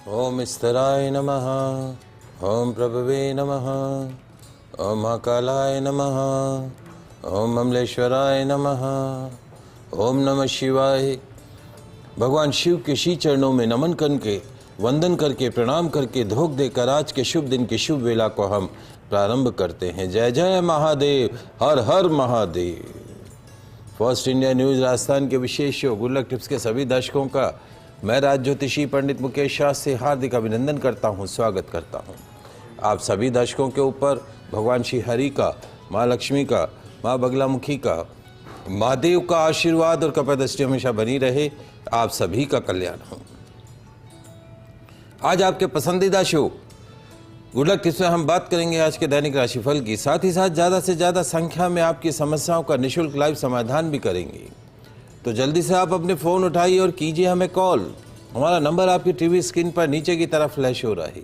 ओम स्थिराय नमः। ओम प्रभवे नमः। ओम महाकालाय नमः। ओम अमलेश्वराय नमः। ओम नमः शिवाय। भगवान शिव के श्री चरणों में नमन करके, वंदन करके, प्रणाम करके, धोख देकर आज के शुभ दिन की शुभ वेला को हम प्रारंभ करते हैं। जय जय महादेव, हर हर Mahadev. First India news Rajasthan के विशेष शो गुड लक टिप्स के सभी दर्शकों का मैं राज ज्योतिषी पंडित मुकेश शास्त्री हार्दिक अभिनंदन करता हूं, स्वागत करता हूं। आप सभी दर्शकों के ऊपर भगवान श्री हरि का, माँ लक्ष्मी का, माँ बगलामुखी का, महादेव का आशीर्वाद और कृपादृष्टि हमेशा बनी रहे। आप सभी का कल्याण हो। आज आपके पसंदीदा शो गुड लक टिप्स में हम बात करेंगे आज के दैनिक राशिफल की, साथ ही साथ ज़्यादा से ज़्यादा संख्या में आपकी समस्याओं का निःशुल्क लाइव समाधान भी करेंगे। तो जल्दी से आप अपने फ़ोन उठाइए और कीजिए हमें कॉल। हमारा नंबर आपकी टीवी स्क्रीन पर नीचे की तरफ फ्लैश हो रहा है।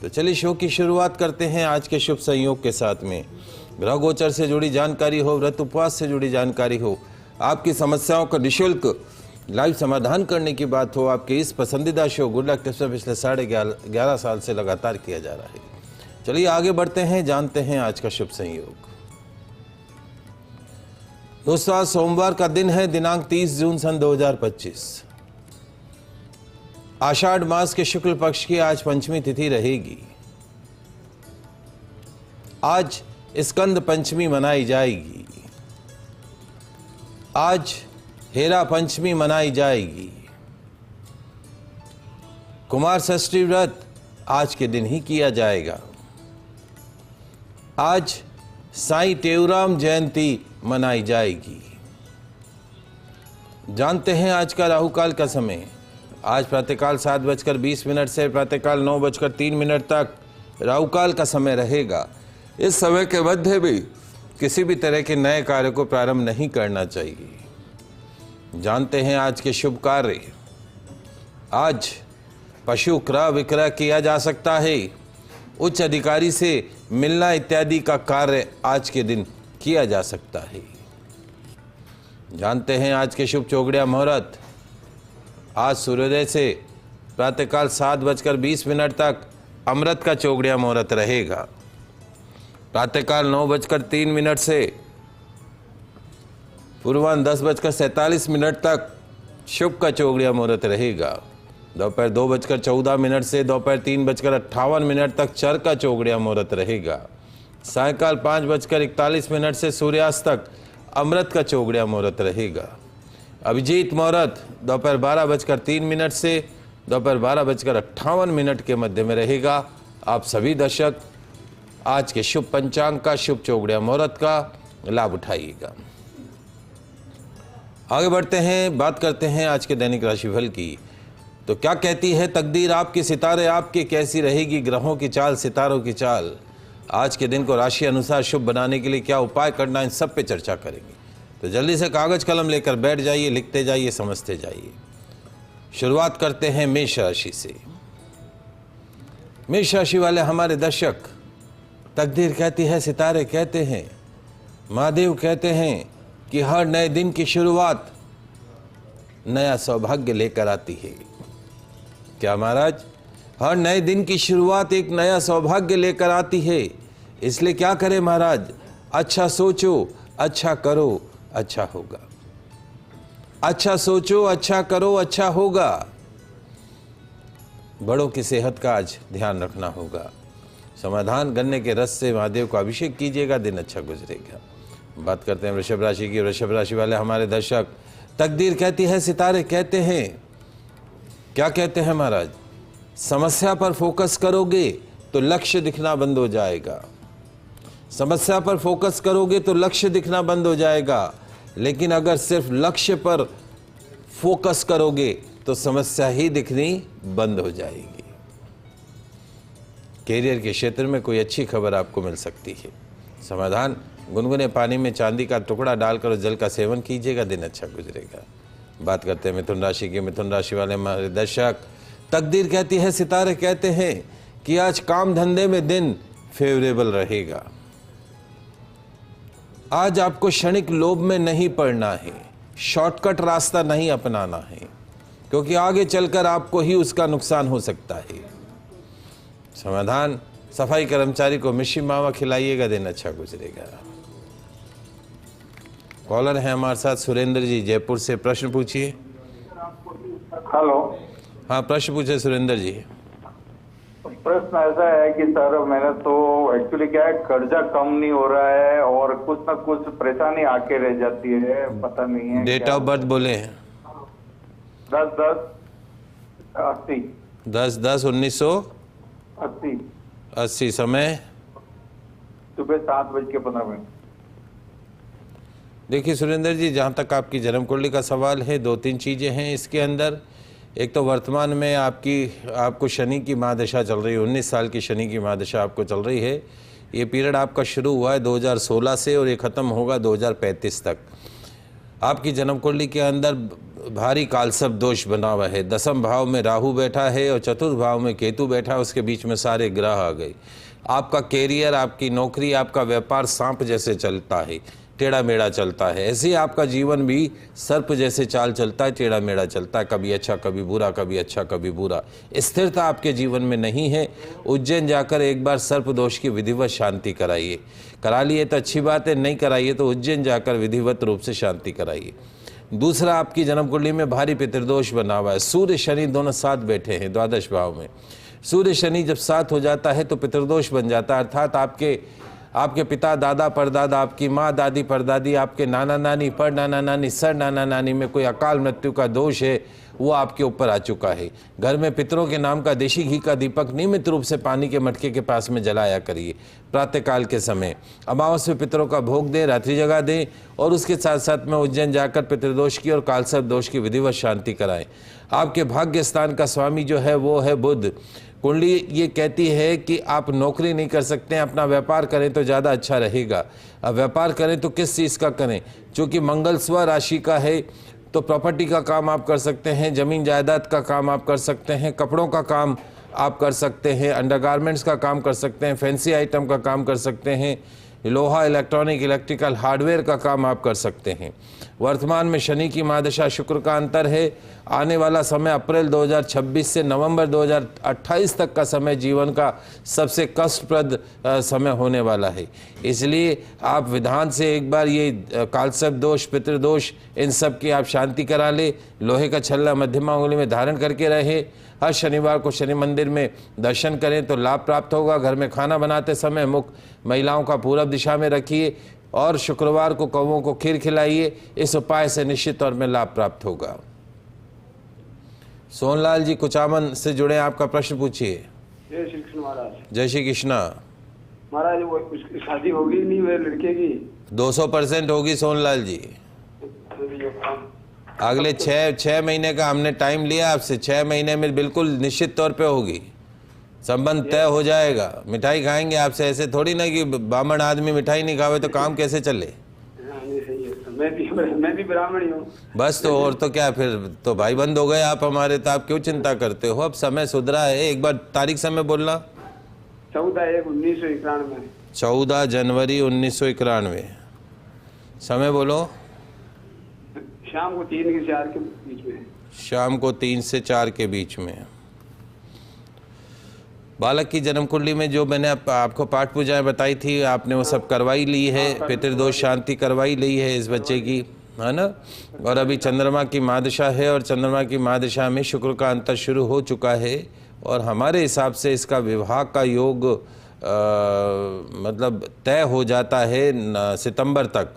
तो चलिए शो की शुरुआत करते हैं आज के शुभ संयोग के साथ में। ग्रह गोचर से जुड़ी जानकारी हो, व्रत उपवास से जुड़ी जानकारी हो, आपकी समस्याओं का निःशुल्क लाइव समाधान करने की बात हो, आपके इस पसंदीदा शो गुड लक टिप्स में पिछले 11.5 साल से लगातार किया जा रहा है। चलिए आगे बढ़ते हैं, जानते हैं आज का शुभ संयोग। दोस्तों आज सोमवार का दिन है, दिनांक 30 जून सन 2025। आषाढ़ मास के शुक्ल पक्ष की आज पंचमी तिथि रहेगी। आज स्कंद पंचमी मनाई जाएगी। आज हेरा पंचमी मनाई जाएगी। कुमार षष्ठी व्रत आज के दिन ही किया जाएगा। आज साईं टेऊराम जयंती मनाई जाएगी। जानते हैं आज का राहुकाल का समय। आज प्रातःकाल 7:20 से प्रातःकाल 9:03 तक राहुकाल का समय रहेगा। इस समय के मध्य भी किसी भी तरह के नए कार्य को प्रारंभ नहीं करना चाहिए। जानते हैं आज के शुभ कार्य। आज पशु क्रय विक्रय किया जा सकता है। उच्च अधिकारी से मिलना इत्यादि का कार्य आज के दिन किया जा सकता है। जानते हैं आज के शुभ चौगड़िया मुहूर्त। आज सूर्योदय से प्रातःकाल 7:20 तक अमृत का चौगड़िया मुहूर्त रहेगा। प्रातःकाल 9:03 से पूर्वाह्न 10:47 तक शुभ का चौगड़िया मुहूर्त रहेगा। दोपहर 2:14 से दोपहर 3:58 तक चर का चौगड़िया मुहूर्त रहेगा। सायंकाल 5:41 से सूर्यास्त तक अमृत का चौगड़िया मुहूर्त रहेगा। अभिजीत मुहूर्त दोपहर 12:03 से दोपहर 12:58 के मध्य में रहेगा। आप सभी दर्शक आज के शुभ पंचांग का, शुभ चौगड़िया मुहूर्त का लाभ उठाइएगा। आगे बढ़ते हैं, बात करते हैं आज के दैनिक राशिफल की। तो क्या कहती है तकदीर आपके, सितारे आपके, कैसी रहेगी ग्रहों की चाल, सितारों की चाल। आज के दिन को राशि अनुसार शुभ बनाने के लिए क्या उपाय करना, इन सब पे चर्चा करेंगे। तो जल्दी से कागज कलम लेकर बैठ जाइए, लिखते जाइए, समझते जाइए। शुरुआत करते हैं मेष राशि से। मेष राशि वाले हमारे दर्शक, तकदीर कहती है, सितारे कहते हैं, महादेव कहते हैं कि हर नए दिन की शुरुआत नया सौभाग्य लेकर आती है। क्या महाराज? हर नए दिन की शुरुआत एक नया सौभाग्य लेकर आती है। इसलिए क्या करें महाराज? अच्छा सोचो, अच्छा करो, अच्छा होगा। अच्छा सोचो, अच्छा करो, अच्छा होगा। बड़ों की सेहत का आज ध्यान रखना होगा। समाधान गन्ने के रस से महादेव को अभिषेक कीजिएगा, दिन अच्छा गुजरेगा। बात करते हैं वृषभ राशि की। वृषभ राशि वाले हमारे दर्शक, तकदीर कहती है, सितारे कहते हैं, क्या कहते हैं महाराज? समस्या पर फोकस करोगे तो लक्ष्य दिखना बंद हो जाएगा। समस्या पर फोकस करोगे तो लक्ष्य दिखना बंद हो जाएगा। लेकिन अगर सिर्फ लक्ष्य पर फोकस करोगे तो समस्या ही दिखनी बंद हो जाएगी। कैरियर के क्षेत्र में कोई अच्छी खबर आपको मिल सकती है। समाधान, गुनगुने पानी में चांदी का टुकड़ा डालकर जल का सेवन कीजिएगा, दिन अच्छा गुजरेगा। बात करते हैं मिथुन राशि की। मिथुन राशि वाले हमारे दर्शक, तकदीर कहती है, सितारे कहते हैं कि आज काम धंधे में दिन फेवरेबल रहेगा। आज आपको क्षणिक लोभ में नहीं पड़ना है, शॉर्टकट रास्ता नहीं अपनाना है। क्योंकि आगे चलकर आपको ही उसका नुकसान हो सकता है। समाधान, सफाई कर्मचारी को मिश्री मावा खिलाइएगा, दिन अच्छा गुजरेगा। कॉलर है हमारे साथ सुरेंद्र जी जयपुर से, प्रश्न पूछिए। हेलो। हाँ, प्रश्न पूछे सुरेंद्र जी। प्रश्न ऐसा है कि सर मैंने तो एक्चुअली क्या है, कर्जा कम नहीं हो रहा है और कुछ ना कुछ परेशानी आके रह जाती है, पता नहीं है। डेट ऑफ बर्थ बोले हैं? 10/10/80। 10/10/1980। समय? सुबह 7:15। देखिए सुरेंद्र जी, जहाँ तक आपकी जन्म कुंडली का सवाल है, 2-3 चीज़ें हैं इसके अंदर। एक तो वर्तमान में आपको शनि की महादशा चल रही है, 19 साल की शनि की महादशा आपको चल रही है। ये पीरियड आपका शुरू हुआ है 2016 से और ये ख़त्म होगा 2035 तक। आपकी जन्म कुंडली के अंदर भारी कालसर्प दोष बना हुआ है। 10वें भाव में राहु बैठा है और चतुर्थ भाव में केतु बैठा है, उसके बीच में सारे ग्रह आ गए। आपका कैरियर, आपकी नौकरी, आपका व्यापार सांप जैसे चलता है, टेढ़ा मेढ़ा चलता है। ऐसे ही आपका जीवन भी सर्प जैसे चाल चलता है, टेढ़ा मेढ़ा चलता है, कभी अच्छा कभी बुरा, कभी अच्छा कभी बुरा। स्थिरता आपके जीवन में नहीं है। उज्जैन जाकर एक बार सर्प दोष की विधिवत शांति कराइए। करा लिए तो अच्छी बात है, नहीं कराइए तो उज्जैन जाकर विधिवत रूप से शांति कराइए। दूसरा, आपकी जन्म कुंडली में भारी पितृदोष बना हुआ है। सूर्य शनि दोनों साथ बैठे हैं द्वादश भाव में। सूर्य शनि जब साथ हो जाता है तो पितृदोष बन जाता है, अर्थात आपके पिता, दादा, परदादा, आपकी माँ, दादी, परदादी, आपके नाना नानी, पर नाना नानी, सर नाना नानी में कोई अकाल मृत्यु का दोष है, वो आपके ऊपर आ चुका है। घर में पितरों के नाम का देशी घी का दीपक नियमित रूप से पानी के मटके के पास में जलाया करिए। प्रातःकाल के समय अमावस में पितरों का भोग दें, रात्रि जगा दें और उसके साथ साथ में उज्जैन जाकर पितृदोष की और कालसर्प दोष की विधिवत शांति कराएं। आपके भाग्य स्थान का स्वामी जो है वो है बुध। कुंडली ये कहती है कि आप नौकरी नहीं कर सकते हैं, अपना व्यापार करें तो ज़्यादा अच्छा रहेगा। अब व्यापार करें तो किस चीज़ का करें? चूँकि मंगल स्व राशि का है तो प्रॉपर्टी का काम आप कर सकते हैं, ज़मीन जायदाद का काम आप कर सकते हैं, कपड़ों का काम आप कर सकते हैं, अंडरगारमेंट्स का काम कर सकते हैं, फैंसी आइटम का काम कर सकते हैं, लोहा, इलेक्ट्रॉनिक, इलेक्ट्रिकल, हार्डवेयर का काम आप कर सकते हैं। वर्तमान में शनि की महादशा शुक्र का अंतर है। आने वाला समय अप्रैल 2026 से नवंबर 2028 तक का समय जीवन का सबसे कष्टप्रद समय होने वाला है। इसलिए आप विधान से एक बार ये कालसर्प दोष, पितृदोष, इन सब की आप शांति करा ले। लोहे का छल्ला मध्यमा उंगली में धारण करके रहे। हर शनिवार को शनि मंदिर में दर्शन करें तो लाभ प्राप्त होगा। घर में खाना बनाते समय मुख महिलाओं का पूरब दिशा में रखिए और शुक्रवार को कौवों को खीर खिलाइए। इस उपाय से निश्चित तौर में लाभ प्राप्त होगा। सोनलाल जी कुचामन से जुड़े, आपका प्रश्न पूछिए। जय श्री कृष्ण महाराज। जय श्री कृष्णा महाराज, वो उसकी शादी होगी नहीं मेरे लड़के की? 200% होगी सोनलाल जी। अगले 6 महीने का हमने टाइम लिया आपसे। 6 महीने में बिल्कुल निश्चित तौर पे होगी, संबंध तय हो जाएगा। मिठाई खाएंगे आपसे, ऐसे थोड़ी ना कि ब्राह्मण आदमी मिठाई नहीं खावे तो काम कैसे चले। मैं भी ब्राह्मण ही हूँ। बस तो और तो क्या, फिर तो भाई बंद हो गए आप हमारे। तो आप क्यों चिंता करते हो? अब समय सुधरा है। एक बार तारीख समय बोलना। 14/1/1991। 14 जनवरी 1991। समय बोलो। शाम को 3 से 4 के बीच में। शाम को 3 से 4 के बीच में। बालक की जन्म कुंडली में जो मैंने आपको पाठ पूजाएं बताई थी, आपने वो सब करवाई ली है। पितृदोष शांति करवाई ली है इस बच्चे की, है ना। और अभी चंद्रमा की महादशा है और चंद्रमा की महादशा में शुक्र का अंतर शुरू हो चुका है और हमारे हिसाब से इसका विवाह का योग मतलब तय हो जाता है सितंबर तक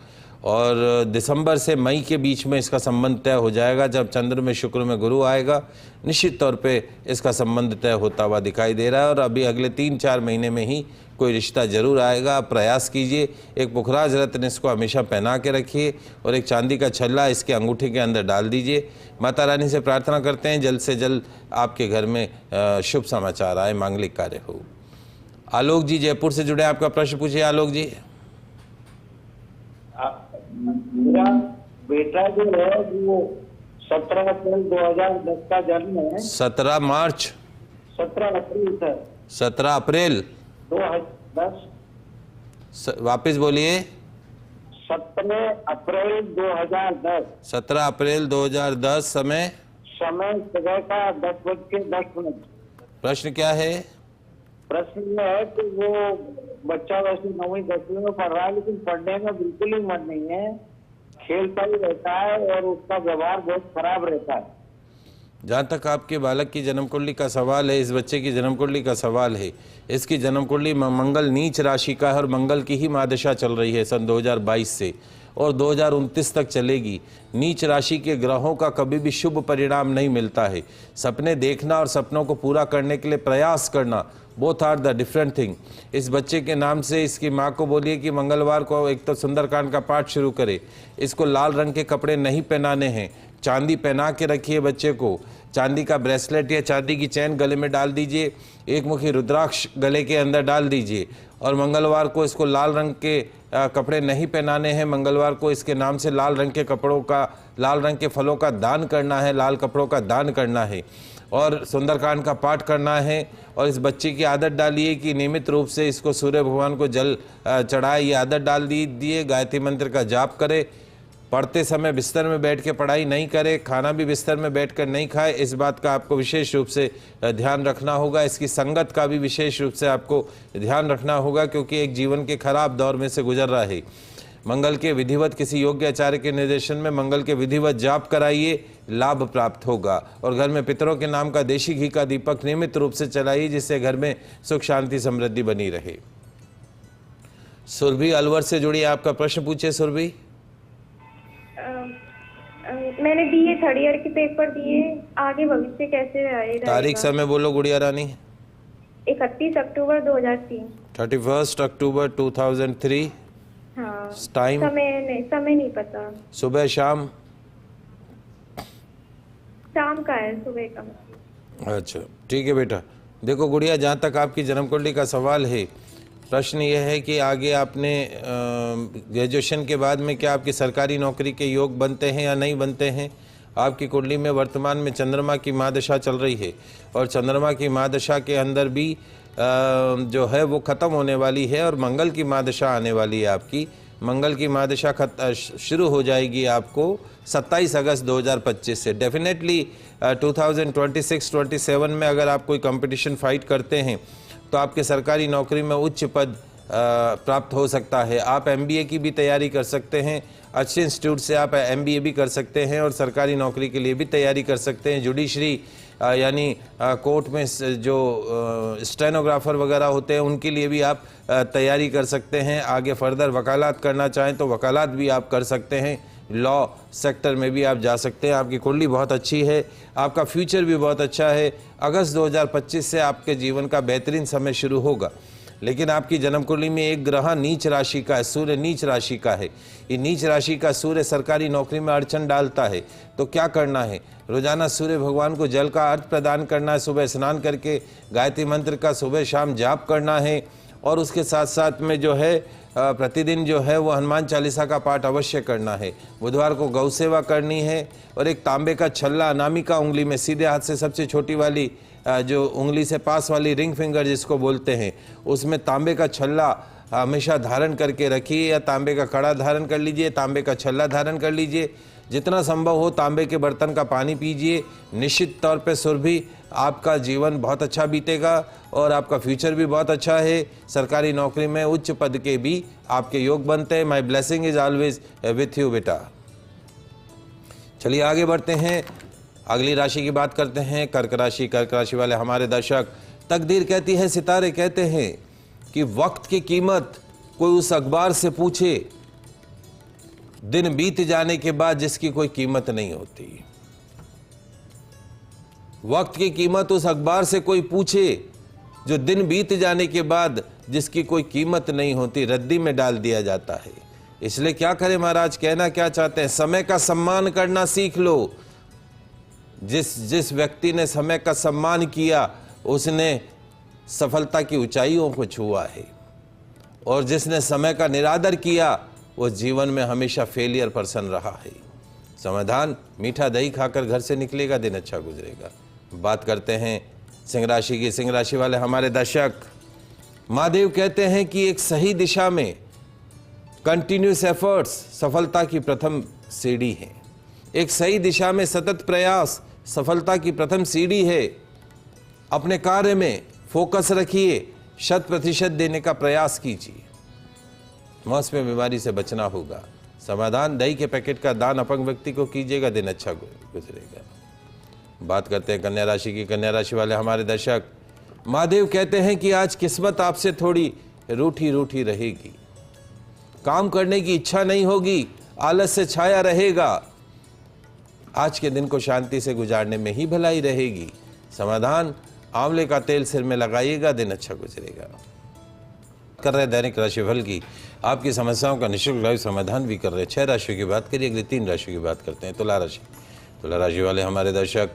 और दिसंबर से मई के बीच में इसका संबंध तय हो जाएगा। जब चंद्र में शुक्र में गुरु आएगा निश्चित तौर पे इसका संबंध तय होता हुआ दिखाई दे रहा है और अभी अगले 3-4 महीने में ही कोई रिश्ता जरूर आएगा। आप प्रयास कीजिए। एक पुखराज रत्न इसको हमेशा पहना के रखिए और एक चांदी का छल्ला इसके अंगूठे के अंदर डाल दीजिए। माता रानी से प्रार्थना करते हैं जल्द से जल्द आपके घर में शुभ समाचार आए, मांगलिक कार्य हो। आलोक जी जयपुर से जुड़े, आपका प्रश्न पूछिए आलोक जी। मेरा बेटा जो है वो 17 अप्रैल 2010 का जन्म है। 17 मार्च 17 अप्रैल सर। 17 अप्रैल 2010। वापिस बोलिए। 17 अप्रैल 2010। 17 अप्रैल 2010। समय समय सुबह का 10:10। प्रश्न क्या है? प्रश्न ये है कि वो बच्चा वैसे 9वीं 10वीं में पढ़ रहा है, लेकिन पढ़ने में बिल्कुल ही मन नहीं है, खेलता ही रहता है और उसका व्यवहार बहुत खराब रहता है। जहाँ तक आपके बालक की जन्म कुंडली का सवाल है, इस बच्चे की जन्म कुंडली का सवाल है, इसकी जन्म कुंडली मंगल नीच राशि का है और मंगल की ही महादशा चल रही है सन 2022 से और 2029 तक चलेगी। नीच राशि के ग्रहों का कभी भी शुभ परिणाम नहीं मिलता है। सपने देखना और सपनों को पूरा करने के लिए प्रयास करना, both are the different thing. इस बच्चे के नाम से इसकी माँ को बोलिए कि मंगलवार को एक तो सुंदरकांड का पाठ शुरू करे। इसको लाल रंग के कपड़े नहीं पहनाने हैं, चांदी पहना के रखिए बच्चे को। चांदी का ब्रेसलेट या चांदी की चैन गले में डाल दीजिए, एक मुखी रुद्राक्ष गले के अंदर डाल दीजिए। और मंगलवार को इसको लाल रंग के कपड़े नहीं पहनाने हैं। मंगलवार को इसके नाम से लाल रंग के कपड़ों का, लाल रंग के फलों का दान करना है, लाल कपड़ों का दान करना है और सुंदरकांड का पाठ करना है। और इस बच्चे की आदत डालिए कि नियमित रूप से इसको सूर्य भगवान को जल चढ़ाए, ये आदत डाल दिए। गायत्री मंत्र का जाप करे, पढ़ते समय बिस्तर में बैठ के पढ़ाई नहीं करे, खाना भी बिस्तर में बैठकर नहीं खाए। इस बात का आपको विशेष रूप से ध्यान रखना होगा। इसकी संगत का भी विशेष रूप से आपको ध्यान रखना होगा, क्योंकि एक जीवन के खराब दौर में से गुजर रहा है। मंगल के विधिवत किसी योग्य आचार्य के निर्देशन में मंगल के विधिवत जाप कराइए, लाभ प्राप्त होगा। और घर में पितरों के नाम का देशी घी का दीपक नियमित रूप से चलाइए, जिससे घर में सुख शांति समृद्धि बनी रहे। सुरभि अलवर से जुड़ी आपका प्रश्न पूछे। सुरभि, मैंने दिए, थर्ड ईयर के पेपर दिए, आगे भविष्य कैसे रहेगा? तारीख समय बोलो गुड़िया रानी। 31 अक्टूबर 2003। 31 अक्टूबर 2003। हाँ। टाइम? समय नहीं पता। सुबह शाम? शाम का है, सुबह का। अच्छा ठीक है बेटा। देखो गुड़िया, जहाँ तक आपकी जन्म कुंडली का सवाल है, प्रश्न यह है कि आगे आपने ग्रेजुएशन के बाद में क्या आपकी सरकारी नौकरी के योग बनते हैं या नहीं बनते हैं। आपकी कुंडली में वर्तमान में चंद्रमा की महादशा चल रही है और चंद्रमा की महादशा के अंदर भी जो है वो ख़त्म होने वाली है और मंगल की महादशा आने वाली है। आपकी मंगल की महादशा शुरू हो जाएगी आपको 27 अगस्त 2025 से। डेफिनेटली 2026-27 में अगर आप कोई कंपटीशन फाइट करते हैं तो आपके सरकारी नौकरी में उच्च पद प्राप्त हो सकता है। आप MBA की भी तैयारी कर सकते हैं, अच्छे इंस्टीट्यूट से आप MBA भी कर सकते हैं और सरकारी नौकरी के लिए भी तैयारी कर सकते हैं। जुडिशरी यानी कोर्ट में जो स्टेनोग्राफर वगैरह होते हैं उनके लिए भी आप तैयारी कर सकते हैं। आगे फर्दर वकालत करना चाहें तो वकालत भी आप कर सकते हैं। लॉ सेक्टर में भी आप जा सकते हैं। आपकी कुंडली बहुत अच्छी है, आपका फ्यूचर भी बहुत अच्छा है। अगस्त 2025 से आपके जीवन का बेहतरीन समय शुरू होगा। लेकिन आपकी जन्म कुंडली में एक ग्रह नीच राशि का है, सूर्य नीच राशि का है। ये नीच राशि का सूर्य सरकारी नौकरी में अड़चन डालता है। तो क्या करना है? रोजाना सूर्य भगवान को जल का अर्घ प्रदान करना है, सुबह स्नान करके गायत्री मंत्र का सुबह शाम जाप करना है और उसके साथ साथ में जो है प्रतिदिन जो है वो हनुमान चालीसा का पाठ अवश्य करना है। बुधवार को गौ सेवा करनी है और एक तांबे का छल्ला अनामिका उंगली में, सीधे हाथ से सबसे छोटी वाली जो उंगली से पास वाली रिंग फिंगर जिसको बोलते हैं, उसमें तांबे का छल्ला हमेशा धारण करके रखिए या तांबे का कड़ा धारण कर लीजिए, तांबे का छल्ला धारण कर लीजिए। जितना संभव हो तांबे के बर्तन का पानी पीजिए। निश्चित तौर पे सुरभि आपका जीवन बहुत अच्छा बीतेगा और आपका फ्यूचर भी बहुत अच्छा है। सरकारी नौकरी में उच्च पद के भी आपके योग बनते हैं। My blessing is always with you बेटा। चलिए आगे बढ़ते हैं, अगली राशि की बात करते हैं, कर्क राशि। कर्क राशि वाले हमारे दर्शक, तकदीर कहती है, सितारे कहते हैं कि वक्त की कीमत कोई उस अखबार से पूछे दिन बीत जाने के बाद जिसकी कोई कीमत नहीं होती। वक्त की कीमत उस अखबार से कोई पूछे जो दिन बीत जाने के बाद जिसकी कोई कीमत नहीं होती, रद्दी में डाल दिया जाता है। इसलिए क्या करें महाराज, कहना क्या चाहते हैं? समय का सम्मान करना सीख लो। जिस व्यक्ति ने समय का सम्मान किया उसने सफलता की ऊंचाइयों को छुआ है और जिसने समय का निरादर किया वो जीवन में हमेशा फेलियर पर्सन रहा है। समाधान, मीठा दही खाकर घर से निकलेगा, दिन अच्छा गुजरेगा। बात करते हैं सिंह राशि की। सिंह राशि वाले हमारे दर्शक, महादेव कहते हैं कि एक सही दिशा में कंटिन्यूस एफर्ट्स सफलता की प्रथम सीढ़ी है। एक सही दिशा में सतत प्रयास सफलता की प्रथम सीढ़ी है। अपने कार्य में फोकस रखिए, 100% देने का प्रयास कीजिए। मौसमी बीमारी से बचना होगा। समाधान, दही के पैकेट का दान अपंग व्यक्ति को कीजिएगा, दिन अच्छा गुजरेगा। बात करते हैं कन्या राशि की। कन्या राशि वाले हमारे दर्शक, महादेव कहते हैं कि आज किस्मत आपसे थोड़ी रूठी रूठी रहेगी। काम करने की इच्छा नहीं होगी, आलस से छाया रहेगा। आज के दिन को शांति से गुजारने में ही भलाई रहेगी। समाधान, आंवले का तेल सिर में लगाइएगा, दिन अच्छा गुजरेगा। कर रहे दैनिक राशिफल की, आपकी समस्याओं का निःशुल्क लाइव समाधान भी कर रहे हैं। 6 राशियों की बात करिए, अगली 3 राशियों की बात करते हैं। तुला राशि। तुला राशि वाले हमारे दर्शक,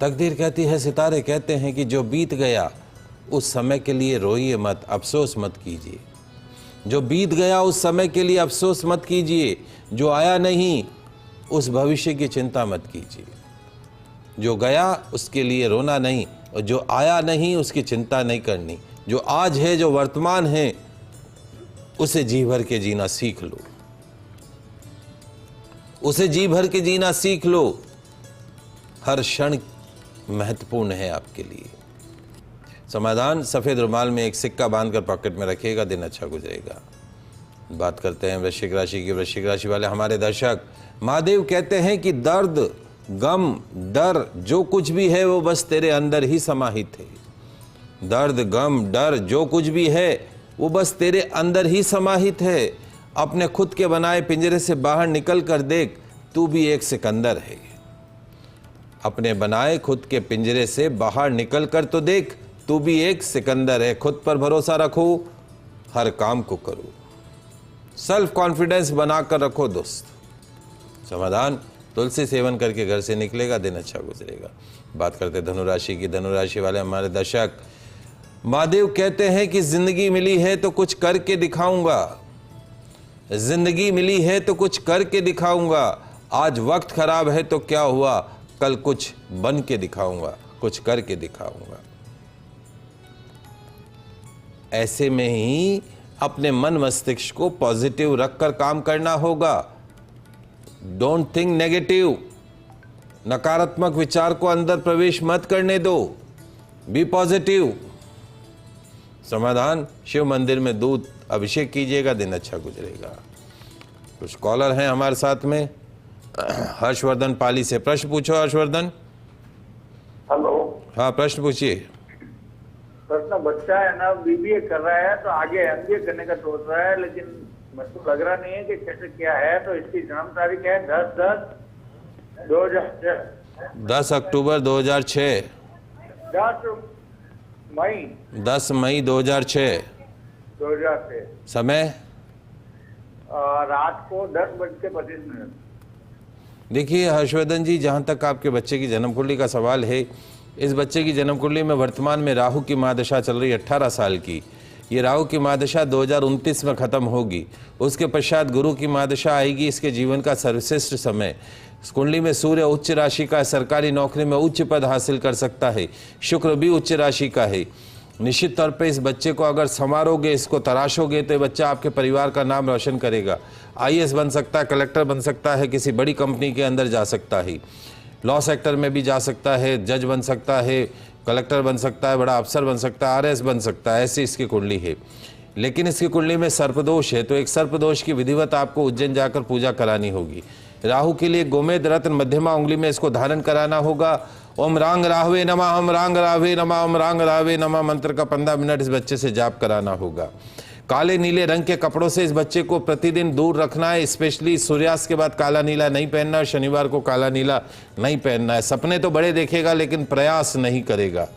तकदीर कहती है, सितारे कहते हैं कि जो बीत गया उस समय के लिए रोइए मत, अफसोस मत कीजिए। जो बीत गया उस समय के लिए अफसोस मत कीजिए। जो आया नहीं उस भविष्य की चिंता मत कीजिए। जो गया उसके लिए रोना नहीं, और जो आया नहीं उसकी चिंता नहीं करनी। जो आज है, जो वर्तमान है, उसे जी भर के जीना सीख लो। उसे जी भर के जीना सीख लो। हर क्षण महत्वपूर्ण है आपके लिए। समाधान, सफेद रुमाल में एक सिक्का बांधकर पॉकेट में रखिएगा, दिन अच्छा गुजरेगा। बात करते हैं वृश्चिक राशि की। वृश्चिक राशि वाले हमारे दर्शक, महादेव कहते हैं कि दर्द, गम, डर जो कुछ भी है वो बस तेरे अंदर ही समाहित है। दर्द, गम, डर जो कुछ भी है वो बस तेरे अंदर ही समाहित है। अपने खुद के बनाए पिंजरे से बाहर निकल कर देख, तू भी एक सिकंदर है। अपने बनाए खुद के पिंजरे से बाहर निकल कर तो देख, तू भी एक सिकंदर है। खुद पर भरोसा रखो, हर काम को करो। सेल्फ कॉन्फिडेंस बनाकर रखो दोस्त। समाधान, तुलसी सेवन करके घर से निकलेगा, दिन अच्छा गुजरेगा। बात करते धनुराशि की। धनुराशि वाले हमारे दर्शक, महादेव कहते हैं कि जिंदगी मिली है तो कुछ करके दिखाऊंगा। जिंदगी मिली है तो कुछ करके दिखाऊंगा। आज वक्त खराब है तो क्या हुआ, कल कुछ बन के दिखाऊंगा, कुछ करके दिखाऊंगा। ऐसे में ही अपने मन मस्तिष्क को पॉजिटिव रखकर काम करना होगा। Don't think negative. नकारात्मक विचार को अंदर प्रवेश मत करने दो। Be positive. समाधान, शिव मंदिर में दूध अभिषेक कीजिएगा, दिन अच्छा गुजरेगा। कुछ कॉलर हैं हमारे साथ में। हर्षवर्धन पाली से प्रश्न पूछो। हर्षवर्धन। हेलो। हाँ, प्रश्न पूछिए। प्रश्न, बच्चा है ना बीबीए कर रहा है तो आगे एमबीए करने का सोच रहा है, लेकिन मेरे को लग रहा नहीं है कि कैसे क्या है। तो इसकी जन्म तारीख है 10 अक्टूबर 2006। 10 मई 2006। समय रात को 10:25। देखिए हर्षवर्धन जी, जहाँ तक आपके बच्चे की जन्म कुंडली का सवाल है, इस बच्चे की जन्म कुंडली में वर्तमान में राहु की महादशा चल रही है 18 साल की। ये राहु की महादशा 2029 में ख़त्म होगी। उसके पश्चात गुरु की महादशा आएगी। इसके जीवन का सर्वश्रेष्ठ समय। इस कुंडली में सूर्य उच्च राशि का, सरकारी नौकरी में उच्च पद हासिल कर सकता है। शुक्र भी उच्च राशि का है। निश्चित तौर पे इस बच्चे को अगर संवारोगे, इसको तराशोगे, तो ये बच्चा आपके परिवार का नाम रोशन करेगा। IAS बन सकता है, कलेक्टर बन सकता है, किसी बड़ी कंपनी के अंदर जा सकता है, लॉ सेक्टर में भी जा सकता है, जज बन सकता है, कलेक्टर बन सकता है, बड़ा अफसर बन सकता है, RS बन सकता है। ऐसी इसकी कुंडली है। लेकिन इसकी कुंडली में सर्पदोष है, तो एक सर्पदोष की विधिवत आपको उज्जैन जाकर पूजा करानी होगी। राहु के लिए गोमेद रत्न मध्यमा उंगली में इसको धारण कराना होगा। ओम रांग राहवे नमः, ओम रांग राहवे नमः, ओम रांग राहवे नमः मंत्र का 15 मिनट इस बच्चे से जाप कराना होगा। काले नीले रंग के कपड़ों से इस बच्चे को प्रतिदिन दूर रखना है। स्पेशली सूर्यास्त के बाद काला नीला नहीं पहनना है, शनिवार को काला नीला नहीं पहनना है। सपने तो बड़े देखेगा लेकिन प्रयास नहीं करेगा।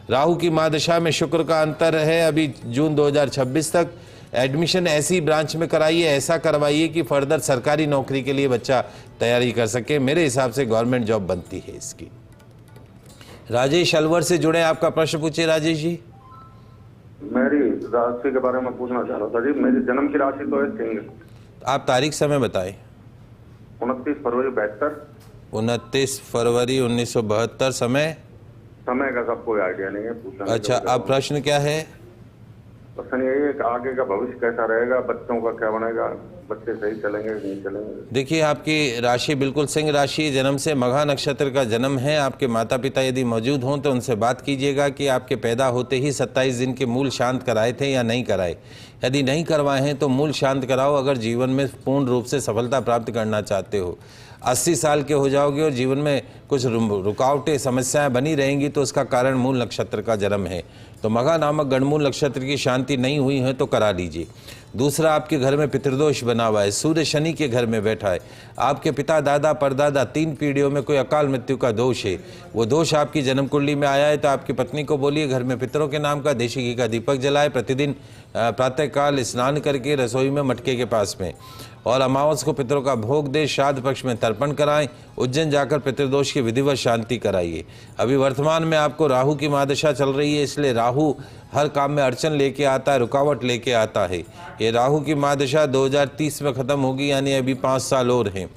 राहु की महादशा में शुक्र का अंतर है अभी जून 2026 तक। एडमिशन ऐसी ब्रांच में कराइए, ऐसा करवाइए कि फर्दर सरकारी नौकरी के लिए बच्चा तैयारी कर सके। मेरे हिसाब से गवर्नमेंट जॉब बनती है इसकी। राजेश अलवर से जुड़े, आपका प्रश्न पूछिए राजेश जी। मेरी राशि के बारे में पूछना चाह रहा था जी। मेरी जन्म की राशि तो है सिंह। आप तारीख समय बताएं। 29 फरवरी 72। 29 फरवरी 1972। समय का सब कोई आइडिया नहीं है, पूछना। अच्छा, अब प्रश्न क्या है? क्वेश्चन यही है कि आगे का भविष्य कैसा रहेगा, बच्चों का क्या बनेगा, बच्चे सही चलेंगे कि नहीं चलेंगे। देखिए, आपकी राशि बिल्कुल सिंह राशि, जन्म से मघा नक्षत्र का जन्म है। आपके माता पिता यदि मौजूद हों तो उनसे बात कीजिएगा कि आपके पैदा होते ही 27 दिन के मूल शांत कराए थे या नहीं कराए। यदि नहीं करवाए हैं तो मूल शांत कराओ, अगर जीवन में पूर्ण रूप से सफलता प्राप्त करना चाहते हो। 80 साल के हो जाओगे और जीवन में कुछ रुकावटें समस्याएं बनी रहेंगी तो उसका कारण मूल नक्षत्र का जन्म है। तो मघा नामक गणमूल नक्षत्र की शांति नहीं हुई है तो करा लीजिए। दूसरा, आपके घर में पितृदोष बना हुआ है, सूर्य शनि के घर में बैठा है। आपके पिता दादा परदादा 3 पीढ़ियों में कोई अकाल मृत्यु का दोष है, वो दोष आपकी जन्म कुंडली में आया है। तो आपकी पत्नी को बोलिए घर में पितरों के नाम का देशी घी का दीपक जलाए, प्रतिदिन प्रातःकाल स्नान करके रसोई में मटके के पास में, और अमावस को पितरों का भोग दे, श्राद्ध पक्ष में तर्पण कराएं, उज्जैन जाकर पितृदोष की विधिवत शांति कराइए। अभी वर्तमान में आपको राहु की महादशा चल रही है, इसलिए राहु हर काम में अड़चन लेके आता है, रुकावट लेके आता है। ये राहु की महादशा 2030 में ख़त्म होगी, यानी अभी 5 साल और हैं।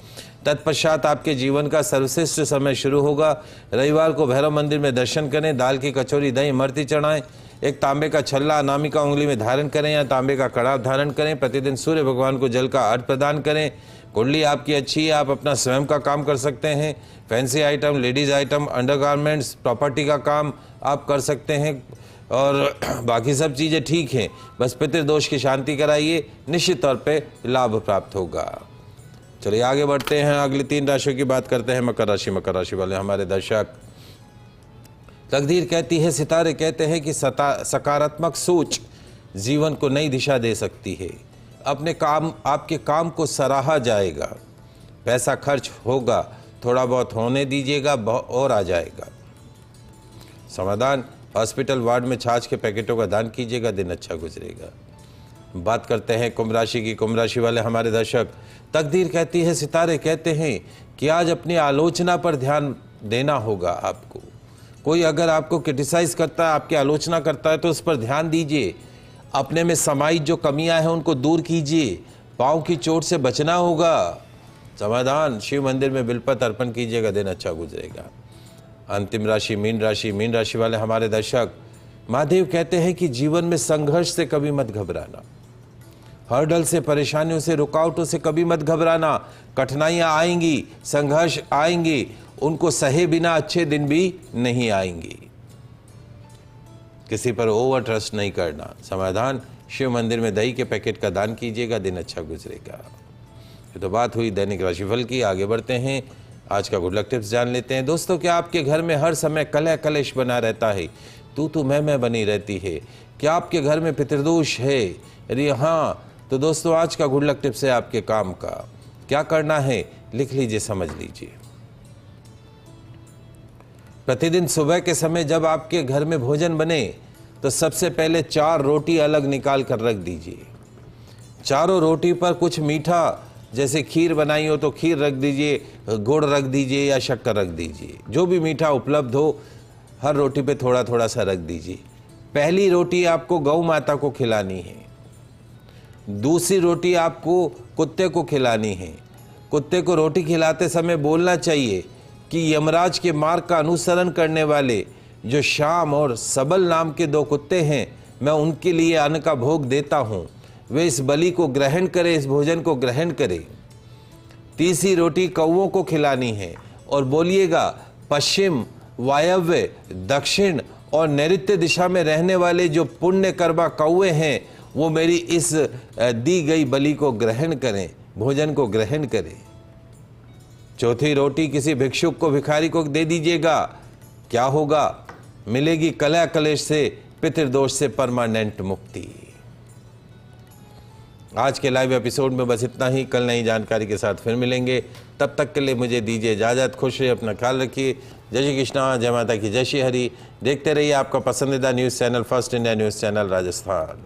तत्पश्चात आपके जीवन का सर्वश्रेष्ठ समय शुरू होगा। रविवार को भैरव मंदिर में दर्शन करें, दाल की कचौरी दही इमरती चढ़ाएं, एक तांबे का छल्ला अनामिका उंगली में धारण करें या तांबे का कड़ा धारण करें। प्रतिदिन सूर्य भगवान को जल का अर्घ्य प्रदान करें। कुंडली आपकी अच्छी है, आप अपना स्वयं का काम कर सकते हैं। Fancy item, ladies item, undergarments, property का काम आप कर सकते हैं और बाकी सब चीज़ें ठीक हैं। बस पितृदोष की शांति कराइए, निश्चित तौर पे लाभ प्राप्त होगा। चलिए आगे बढ़ते हैं, अगली 3 राशियों की बात करते हैं। मकर राशि। मकर राशि वाले हमारे दर्शक, तकदीर कहती है, सितारे कहते हैं कि सकारात्मक सोच जीवन को नई दिशा दे सकती है। अपने काम, आपके काम को सराहा जाएगा। पैसा खर्च होगा, थोड़ा बहुत होने दीजिएगा और आ जाएगा। समाधान, हॉस्पिटल वार्ड में छाछ के पैकेटों का दान कीजिएगा, दिन अच्छा गुजरेगा। बात करते हैं कुंभ राशि की। कुंभ राशि वाले हमारे दर्शक, तकदीर कहती है, सितारे कहते हैं कि आज अपनी आलोचना पर ध्यान देना होगा आपको। कोई अगर आपको क्रिटिसाइज करता है, आपकी आलोचना करता है तो उस पर ध्यान दीजिए। अपने में समाई जो कमियां हैं उनको दूर कीजिए। पाँव की चोट से बचना होगा। समाधान, शिव मंदिर में बिलपत्र अर्पण कीजिएगा, दिन अच्छा गुजरेगा। अंतिम राशि मीन राशि। मीन राशि वाले हमारे दर्शक, महादेव कहते हैं कि जीवन में संघर्ष से कभी मत घबराना। हर्डल से, परेशानियों से, रुकावटों से कभी मत घबराना। कठिनाइयाँ आएंगी, संघर्ष आएंगे, उनको सहे बिना अच्छे दिन भी नहीं आएंगे। किसी पर ओवर ट्रस्ट नहीं करना। समाधान, शिव मंदिर में दही के पैकेट का दान कीजिएगा, दिन अच्छा गुजरेगा। ये तो बात हुई दैनिक राशिफल की। आगे बढ़ते हैं, आज का गुड लक टिप्स जान लेते हैं। दोस्तों, क्या आपके घर में हर समय कलह कलेश बना रहता है, तू मैं बनी रहती है? क्या आपके घर में पितृदोष है? यदि हाँ तो दोस्तों, आज का गुड लक टिप्स है आपके काम का। क्या करना है लिख लीजिए, समझ लीजिए। प्रतिदिन सुबह के समय जब आपके घर में भोजन बने तो सबसे पहले 4 रोटी अलग निकाल कर रख दीजिए। चारों रोटी पर कुछ मीठा, जैसे खीर बनाई हो तो खीर रख दीजिए, गुड़ रख दीजिए या शक्कर रख दीजिए। जो भी मीठा उपलब्ध हो हर रोटी पे थोड़ा थोड़ा सा रख दीजिए। पहली रोटी आपको गौ माता को खिलानी है। दूसरी रोटी आपको कुत्ते को खिलानी है। कुत्ते को रोटी खिलाते समय बोलना चाहिए कि यमराज के मार्ग का अनुसरण करने वाले जो श्याम और सबल नाम के 2 कुत्ते हैं, मैं उनके लिए अन्न का भोग देता हूँ, वे इस बलि को ग्रहण करें, इस भोजन को ग्रहण करें। तीसरी रोटी कौवों को खिलानी है और बोलिएगा, पश्चिम, वायव्य, दक्षिण और नैऋत्य दिशा में रहने वाले जो पुण्य कर्मा कौवे हैं वो मेरी इस दी गई बलि को ग्रहण करें, भोजन को ग्रहण करें। चौथी रोटी किसी भिक्षुक को, भिखारी को दे दीजिएगा। क्या होगा? मिलेगी कलह कलेश से, पितृदोष से परमानेंट मुक्ति। आज के लाइव एपिसोड में बस इतना ही। कल नई जानकारी के साथ फिर मिलेंगे। तब तक के लिए मुझे दीजिए इजाज़त। खुश रहिए, अपना ख्याल रखिए। जय श्री कृष्णा, जय माता की, जय श्री हरि। देखते रहिए आपका पसंदीदा news channel first India news channel Rajasthan.